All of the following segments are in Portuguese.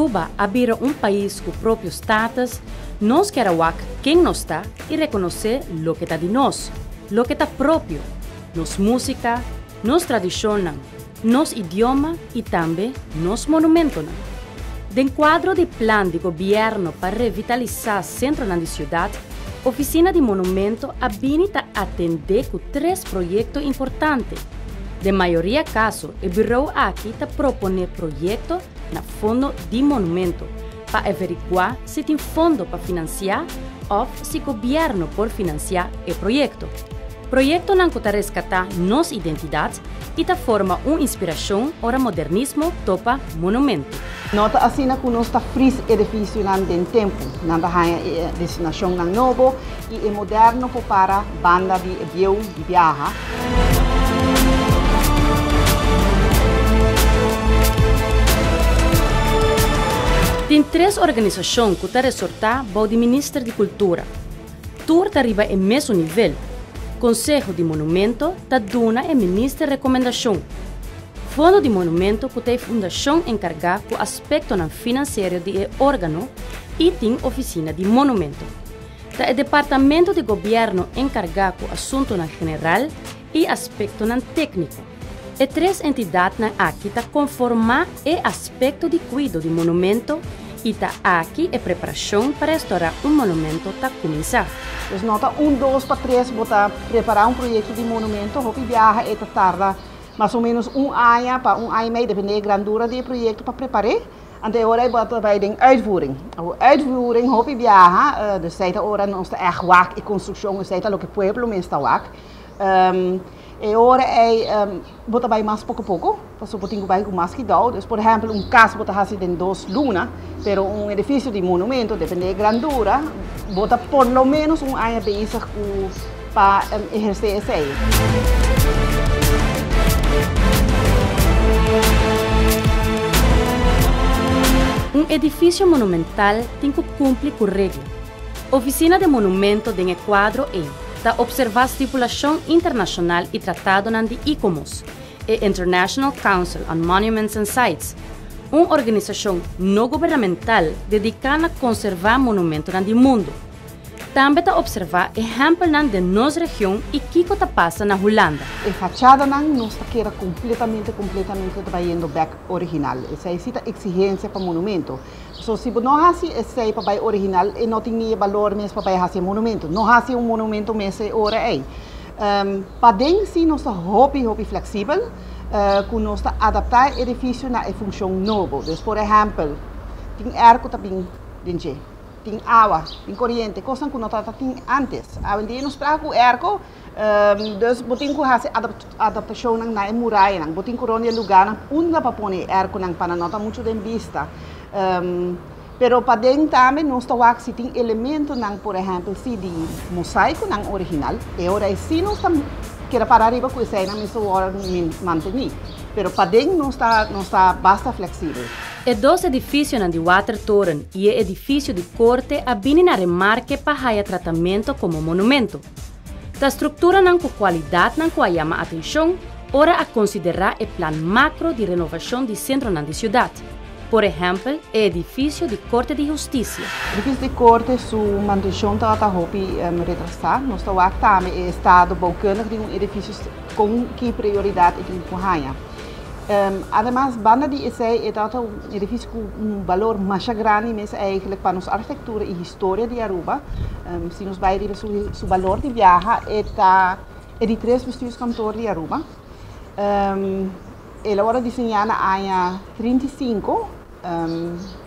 Aruba abrir un país con propio status, nos quer quem nos está y reconocer lo que está de nos, lo que está propio, nos música, nos tradición, nos idioma y también nos monumentos. Dentro quadro de plan de gobierno para revitalizar centro de ciudad, Oficina de Monumento habilita atender con 3 proyectos importantes. De maioria caso, o Bureau aqui está propondo projetos na fundo de monumento para averiguar se tem fundo para financiar ou se o governo pode financiar o projeto. O projeto não está resgatar nossa identidade e está forma uma inspiração para o modernismo topa monumento. Nota assim que nós está fris edifício lá dentro tempo, na destinação não novo e é moderno para banda de avião de viagem. Tem 3 organizações que estão resultando do Ministério da Cultura. Tudo arriba ao mesmo nível. Conselho de Monumento está dando a Ministério de Recomendação. Fundo de Monumento que tem fundação encarregada com o aspecto financeiro do órgão e tem Oficina de Monumento. Está o Departamento de Governo encarregado com o assunto general e aspecto técnico. E 3 entidades aqui estão conformar o aspecto de cuidado de monumento e está aqui a preparação para restaurar monumento está começar. Então, nota 1, 2 para 3, para preparar projeto de monumento, o viaja tarda mais ou menos ano para ano e meio, depende da grandura do projeto para preparar. Até agora vai ter uitvoering. A uitvoering, o viaja, de zeita hora não está echt wak, e construção, zeita lo que o pueblo está wak. E agora bota vai mais pouco a pouco, porque botinho vai com mais que dá. Então, por exemplo, caso bota assim tem 2 lunas, pero edifício de monumento, depende da grandura, bota por lo menos ano bezig para exercer esse aí. Edifício monumental tem que cumprir com regra. Oficina de Monumento tem quadro está observar a estipulação internacional e tratado de ICOMOS, e International Council on Monuments and Sites, uma organização não governamental dedicada a conservar monumentos no mundo. Também está observar exemplos de nossa região e o que está passando na Holanda. A fachada não está completamente trabalhando back original. Essa é a exigência para o monumento. Se não há esse para original, não tem valor mesmo para fazer monumento. Não há monumento mesmo hora aí. Para dentro, sim, nós está hobby flexível, que nós está adaptar o edifício na função nova. Então, por exemplo, tem arco também dentro. Tem água, tem corrente, coisas que não tinha antes. Além disso, nós trago arco, então botem que fazer adaptação na muralha, botem que ronde lugar onde para pôr arco para não ter muito de vista. Pero para dentro também nós temos que tem elementos, por exemplo, de mosaico original. E agora se nós queremos para arriba com isso aí, nós vamos manter. Pero para dentro não está bastante flexível. E 2 edifícios de Watertoren e o edifício de corte abinem na remarque para o tratamento como monumento. A estrutura com qualidade que chama a atenção, ora a considerar o plano macro de renovação do centro da cidade. Por exemplo, o edifício de Corte de Justiça. O edifício de corte, sua manutenção está retrasada. Nós estamos também em estado bacana de edifício com que prioridade tem com raia. Además, banda de esse é edifício com valor mais grande, mas é para nossa arquitetura e história de Aruba. Se nos vai ver o valor de viagem, é de 3 bestuurskantoren de Aruba. Ela foi desenhada em 35,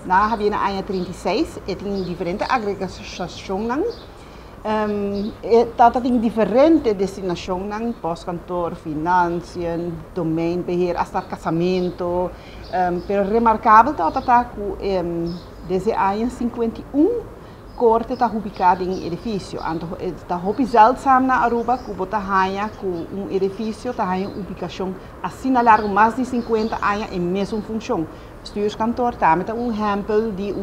na havia na 36, e tem diferentes agregações. Tem diferentes destinações, pós-cantor, finanças, domain, beheer, até casamento. Pero remarcável que desde a 51 corte está ubicado em edifício. Está muito zeldzaam na Aruba que com edifício está em ubicação assim a largo mais de 50 anos em mesma função. Bestuurskantoor também está exemplo de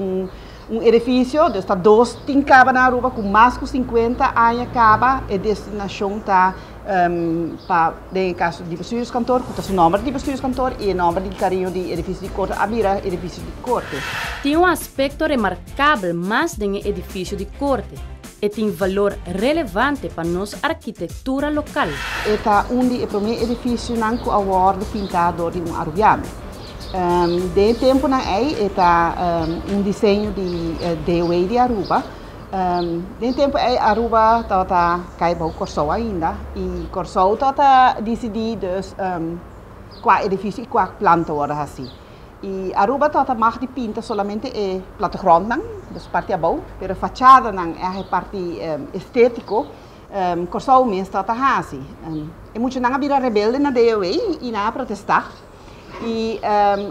edifício, então está 2 cabas na Aruba com mais de 50 anos caba, a destinação está em caso de bestuurskantoor, o número de bestuurskantoor e o número de carinho de edifício de corte, abrir edifício de corte. Tem aspecto remarcável mais do edifício de corte e tem valor relevante para nossa arquitetura local. Eta é o primeiro edifício que award pintado de arubiano. De tempo na eta desenho de DOE de Aruba. De tempo Aruba tata cai para o Corsol ainda e Corsol tata decidido qual edifício e qual planta ora assim. E Aruba tata mag de pinta solamente é plattegrond nang, dus parte abou, pero fachada nang é parte estético. Corsol mesmo tata assim. E muito nang abira rebelde na DOE e na protestar. E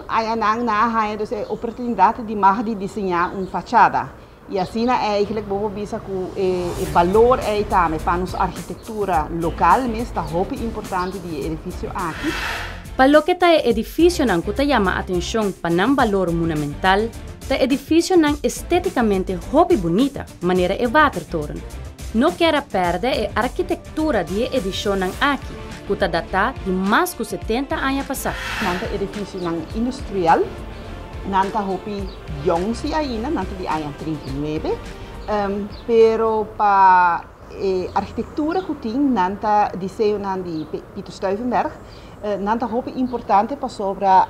aí nang na há dus a oportunidade de mag de desenhar fachada. E assim eigenlijk vamos ver que o valor é também para nossa arquitetura local, mas está muito importante de edifício aqui. Para lo que está edifício não que chama a atenção para não valor monumental, tá edifício não esteticamente muito bonita, maneira é watertoren. Não quer perder a arquitetura de edição não aqui, que está data de mais de 70 anos passados. Nanta edifício não industrial. Nanta hopi yongsi ainda, nanta di ayam 39, pero pa arquitetura que tem, nanta desenho de Pieter Stuyvenberg, nanta hopi importante para sobre a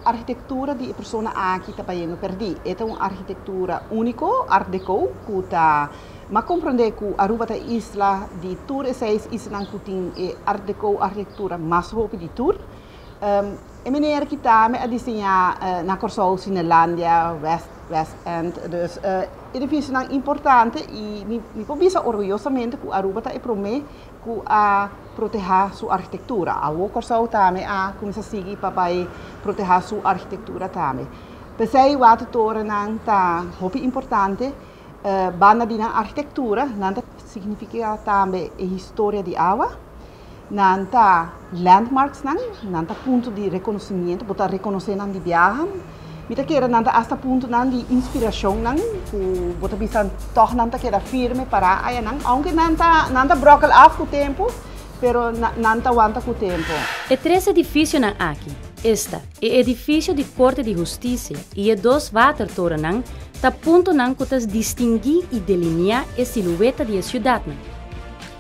arquitetura de pessoa aqui trabalhando perdi. É uma arquitetura única, Art Deco, que tá, mas compreender que Aruba é isla de tour e seis islas que tem Art Deco arquitetura mais hopi de tour. E meneer que também a desenhar na Corsol, Cinelândia, West End, dus edifício importante e me penso orgulhosamente que Aruba está promete que a proteger sua arquitetura. A Corsol também a começar a seguir para proteger sua arquitetura também. Pensei o ator não está muito importante, banda de arquitetura, não significa também a história de água. Nanta landmarks nanta ponto de reconhecimento, botar reconhecer de viagem. Mita queira nanta hasta ponto de inspiração que botar bisa toch nanta queira firme para aí aunque nanta brocal af com o tempo, pero nanta aguanta com o tempo. E três edifícios aqui. Esta é o edifício de Corte de Justiça e é dois watertoren tá ponto que distinguir e delinear a silhueta da cidade.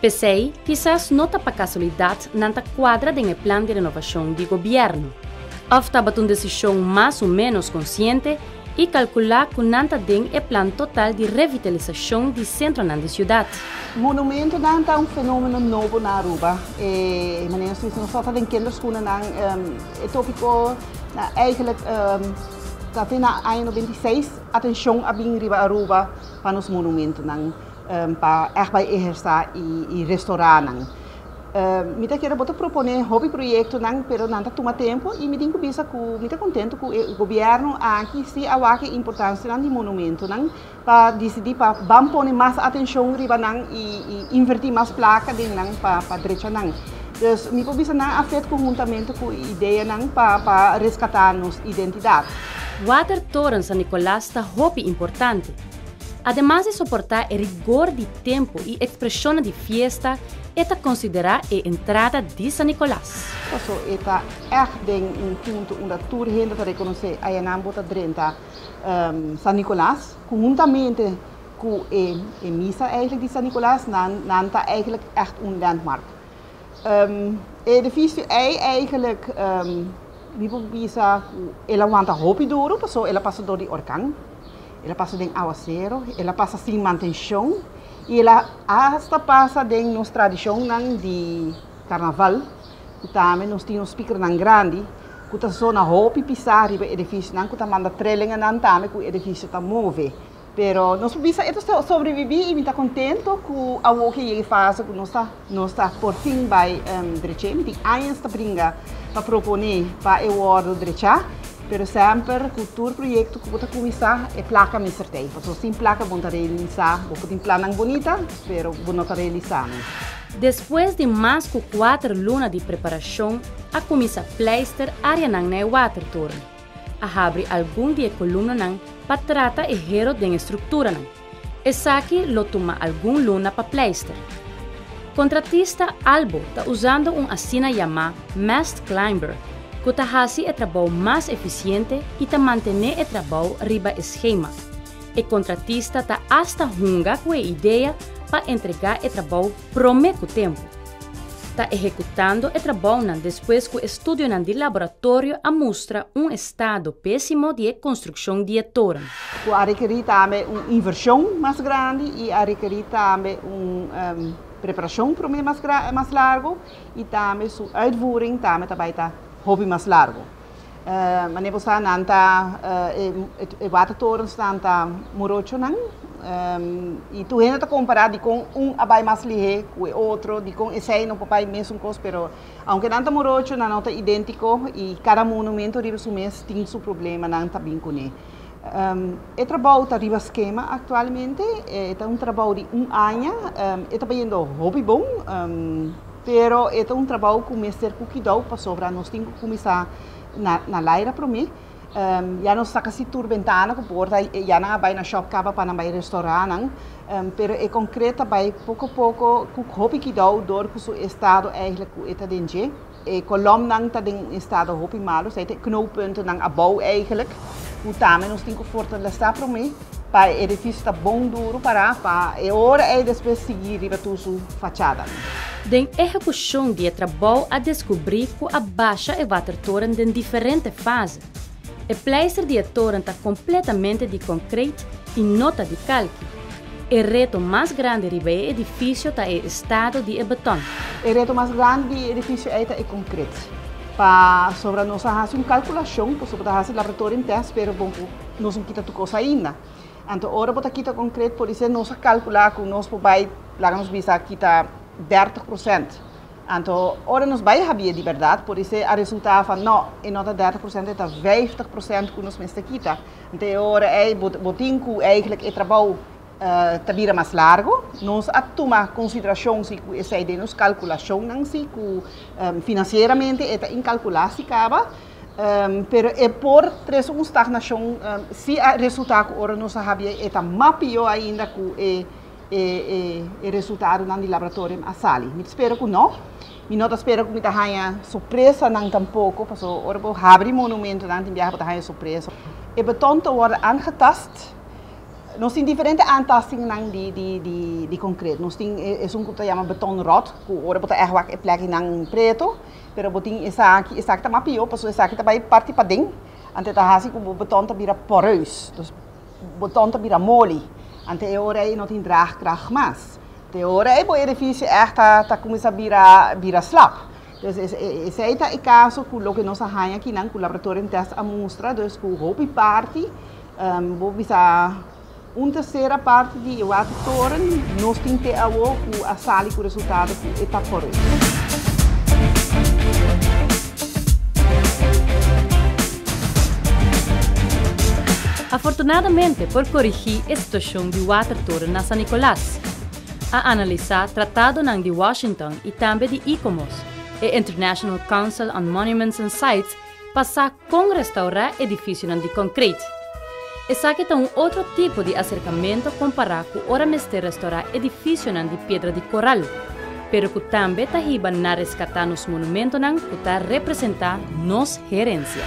Pensei, quizás não está para casualidade, não está quadra no plano de renovação do governo. Ou estava uma decisão mais ou menos consciente e calcular que não está dentro do plano total de revitalização do centro da cidade. O monumento não é fenômeno novo na Aruba. Meneer Suisse, nós só temos kinderschoenen é tópico, eigenlijk, dat in ano 96, atenção a vir riba Aruba para os monumentos. Para echt bij eherstar e restaurar. Mita quero botar proponer hobby projeto pero não toma tempo e me digo bisa que mita contento que o governo aqui se awaque importância de monumento para decidir para pôr mais atenção riba e invertir mais placa de para direita Dus me bisa afeta conjuntamente com a ideia para resgatar nossa identidade. Watertoren San Nicolás está hobby importante. Además de suportar o rigor de tempo e expressão de festa, é considerar a entrada de San Nicolás. Então, é echt ponto onde tour gente a reconhecer a Yanambota Drenta San Nicolás, conjuntamente com a missa eigenlijk de San Nicolás, nanta eigenlijk echt landmark. O edifício é eigenlijk, ela aguenta hopi duro, porque ela passa door de orkaan. Ela passa em aguaceiro, ela passa sem manutenção e ela hasta passa em nossa tradição de carnaval. Também nós temos speaker grande, que está na hopi pisar riba edifício, que manda trelinga também que o edifício está move. Pero nós bisa ito sobreviver e me está contento com a o que faz que nós está por fim vai direito, me tem anos para brincar para proponer para o ordem direito. Pero sempre cultura projeto que pode começar é placa me certei. Porque sem placa vão realizar, vão planos bonita, pero vão realizar. Depois de mais de 4 lunas de preparação, a começa pleister área na watertoren. A abre algum de coluna para tratar o giro da estrutura. Essa aqui lo toma algum luna para pleister. Contratista Albo está usando uma assina chamada Mast Climber, que está fazendo o trabalho mais eficiente e está mantendo o trabalho riba esquema. O contratista está hasta hunga com a ideia para entregar o trabalho prometo tempo. Está executando o trabalho depois que o estudo de laboratório mostra estado péssimo de construção de torre. A requerir também uma inversão mais grande e a requerir também preparação para o mais largo e também sua uitvoering também está hobby mais largo. Mas nós está nanta o watertoren está morocho não e tu ainda comparar com abai mais ligeiro com o outro de com esse não papai mesmo coisa, pero aunque nanta morocho não está idêntico e cada monumento riba su mês tem seu problema não está bem com ele. O trabalho está riba esquema atualmente é trabalho de ano está indo hobby bom pero é trabalho que me ser cuidado para sobrar nós temos que começar na laira para mim já não saca se turbentana que porta já não vai na shop cava para não vai restaurante pero é concreta vai pouco a pouco com hobby que dá dor que o estado eigenlijk está dentro e kolom nang está em estado hobby malo sei te knooppunten nang abou eigenlijk o também nós temos que fortalecer para mim para o edifício está bom duro para e hora é depois seguir riba tu sua fachada. Den execução de trabalho a descobrir que abaixa o watertoren em diferentes fases. O pleister de toren está completamente de concreto e nota de calque. O reto mais grande do edifício está em estado de beton. O reto mais grande do edifício é concreto. Para sobre nós fazer uma calculação, para sobre fazer laboratório inteiro, espero bom nós não quita tu coisa ainda. Então, agora para quitar concreto, por isso nós calcular que nós podemos lá nos bisa quitar 30%. Então, agora nós vai haver de verdade, por isso o resultado van não, e não 30% é 50% que nós mesmo quita. Então, agora é botinho eigenlijk o trabalho está mais largo. Nós tomamos consideração se essa ideia nos calculação não se financeiramente é incalculável se acaba. Pero é por três estagnação se o resultado agora nós haver é mais pior ainda que o resultado do laboratório a sali. Eu espero que não. Eu não espero que me tenha surpresa não tampouco, porque ora vou abrir monumento não tem viagem para tenha surpresa. O beton está agora angetast. Nós temos diferentes antastingen de concreto. Nós temos que chama betonrot, que ora bota erwak e plek nang preto, pero boting essa aqui tá mais pior, porque essa aqui tá vai parte para dentro. Ante tá assim que o beton tá vira porös, dus beton tá vira mole. Ante ora aí não tem draagkracht mais. De ora é o edifício tá começa a virar slab. Dus esse aí tá o caso que o que nós arranha aqui não, que o laboratório testa a mostra, dus que o hobby parte, vou bisa terceira parte de watertoren, nós temos que ter a sala com o resultado que está por aí. Afortunadamente, por corrigir a situação de watertoren na San Nicolás, a analisar tratado de Washington e também de ICOMOS, a International Council on Monuments and Sites, passar com restaurar edifícios de concreto. Essa que tem outro tipo de acercamento comparado com ora mestre restaurar edifícios de pedra de coral, pero que também está riba na resgatar nos monumentos que está representar nos gerência.